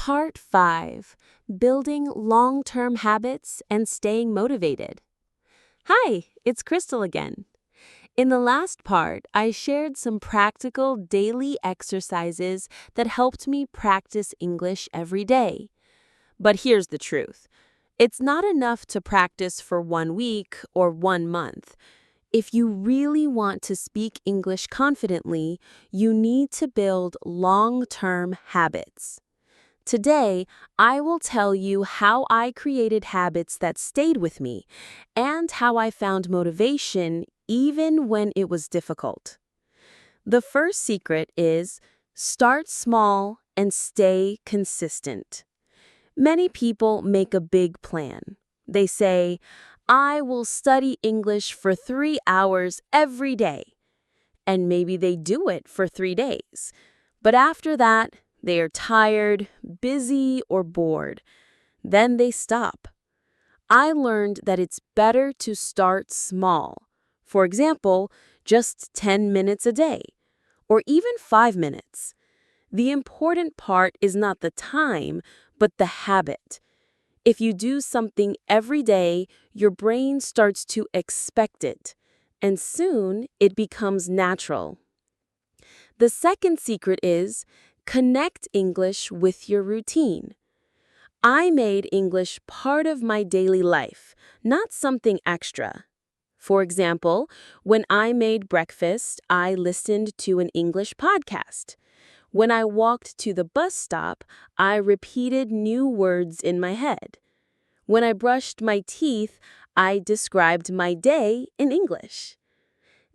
Part 5. Building Long-Term Habits and Staying Motivated. Hi, it's Crystal again. In the last part, I shared some practical daily exercises that helped me practice English every day. But here's the truth. It's not enough to practice for 1 week or 1 month. If you really want to speak English confidently, you need to build long-term habits. Today, I will tell you how I created habits that stayed with me and how I found motivation even when it was difficult. The first secret is start small and stay consistent. Many people make a big plan. They say, I will study English for 3 hours every day. And maybe they do it for 3 days. But after that, they are tired, busy, or bored. Then they stop. I learned that it's better to start small. For example, just 10 minutes a day, or even 5 minutes. The important part is not the time, but the habit. If you do something every day, your brain starts to expect it, and soon it becomes natural. The second secret is connect English with your routine. I made English part of my daily life, not something extra. For example, when I made breakfast, I listened to an English podcast. When I walked to the bus stop, I repeated new words in my head. When I brushed my teeth, I described my day in English.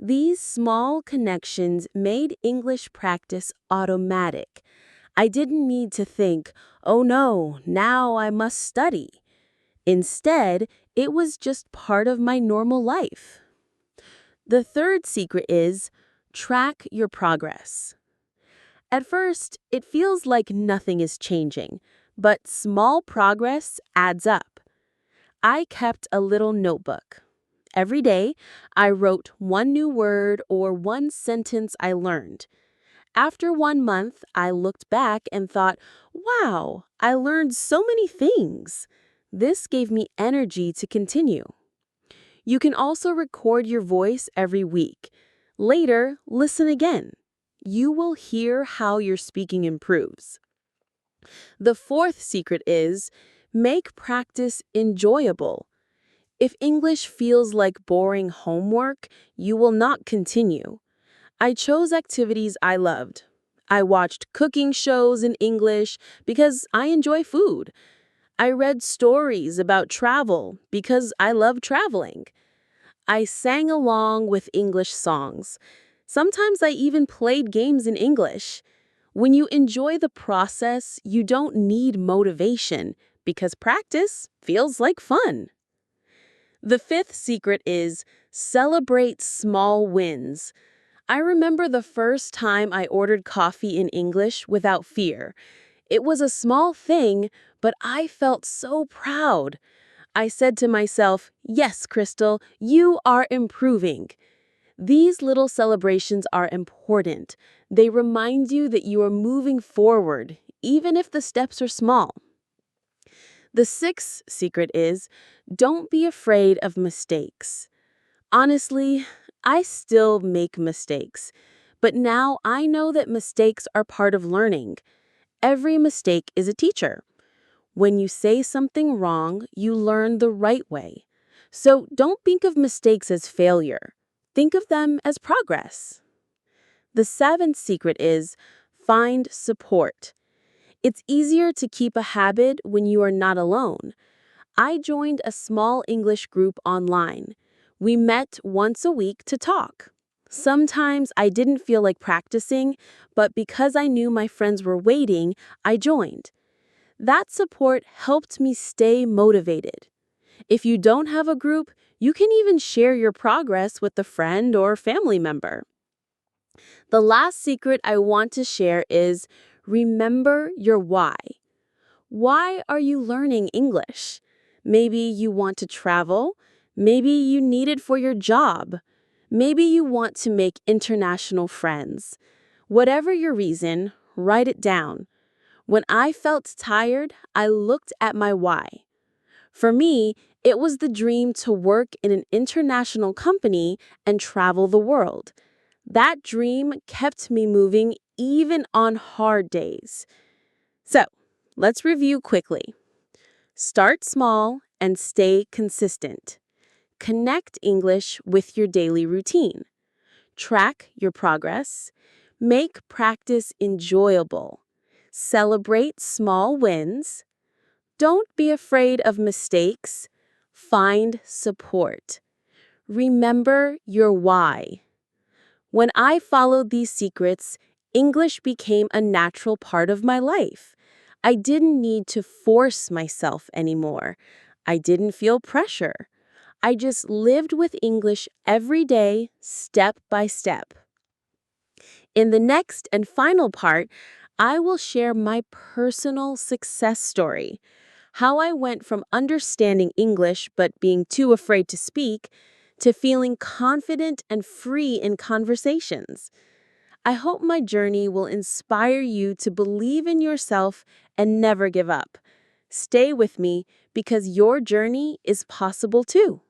These small connections made English practice automatic. I didn't need to think, oh no, now I must study. Instead, it was just part of my normal life. The third secret is track your progress. At first, it feels like nothing is changing, but small progress adds up. I kept a little notebook. Every day, I wrote 1 new word or 1 sentence I learned. After 1 month, I looked back and thought, wow, I learned so many things. This gave me energy to continue. You can also record your voice every week. Later, listen again. You will hear how your speaking improves. The fourth secret is make practice enjoyable. If English feels like boring homework, you will not continue. I chose activities I loved. I watched cooking shows in English because I enjoy food. I read stories about travel because I love traveling. I sang along with English songs. Sometimes I even played games in English. When you enjoy the process, you don't need motivation because practice feels like fun. The fifth secret is celebrate small wins. I remember the first time I ordered coffee in English without fear. It was a small thing, but I felt so proud. I said to myself, yes, Crystal, you are improving. These little celebrations are important. They remind you that you are moving forward, even if the steps are small. The sixth secret is don't be afraid of mistakes. Honestly, I still make mistakes, but now I know that mistakes are part of learning. Every mistake is a teacher. When you say something wrong, you learn the right way. So don't think of mistakes as failure. Think of them as progress. The seventh secret is find support. It's easier to keep a habit when you are not alone. I joined a small English group online. We met once a week to talk. Sometimes I didn't feel like practicing, but because I knew my friends were waiting, I joined. That support helped me stay motivated. If you don't have a group, you can even share your progress with a friend or family member. The last secret I want to share is remember your why. Why are you learning English? Maybe you want to travel. Maybe you need it for your job. Maybe you want to make international friends. Whatever your reason, write it down. When I felt tired, I looked at my why. For me, it was the dream to work in an international company and travel the world. That dream kept me moving even on hard days. So, let's review quickly. Start small and stay consistent. Connect English with your daily routine. Track your progress. Make practice enjoyable. Celebrate small wins. Don't be afraid of mistakes. Find support. Remember your why. When I followed these secrets, English became a natural part of my life. I didn't need to force myself anymore. I didn't feel pressure. I just lived with English every day, step by step. In the next and final part, I will share my personal success story. How I went from understanding English but being too afraid to speak to feeling confident and free in conversations. I hope my journey will inspire you to believe in yourself and never give up. Stay with me because your journey is possible too.